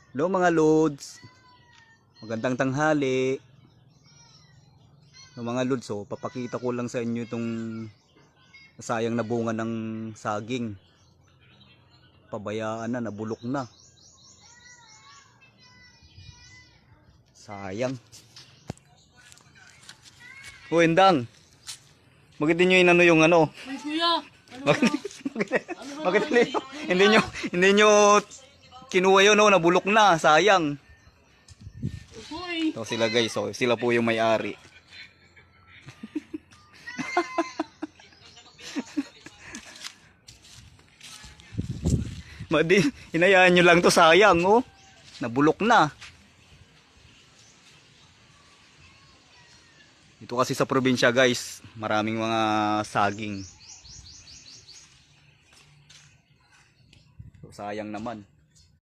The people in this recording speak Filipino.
Hello mga lods, magandang tanghali. Mga lods, papakita ko lang sa inyo itong sayang na bunga ng saging. Pabayaan na, nabulok na. Sayang. O Endang, bakit nyo inano yung ano? Ay kuya, Bakit hindi nyo kinuha yun, nabulok na, sayang. Uy, Ito sila guys, sila po yung may-ari. Hinayaan nyo lang to, sayang nabulok na. Dito kasi sa probinsya guys, maraming mga saging. So, sayang naman.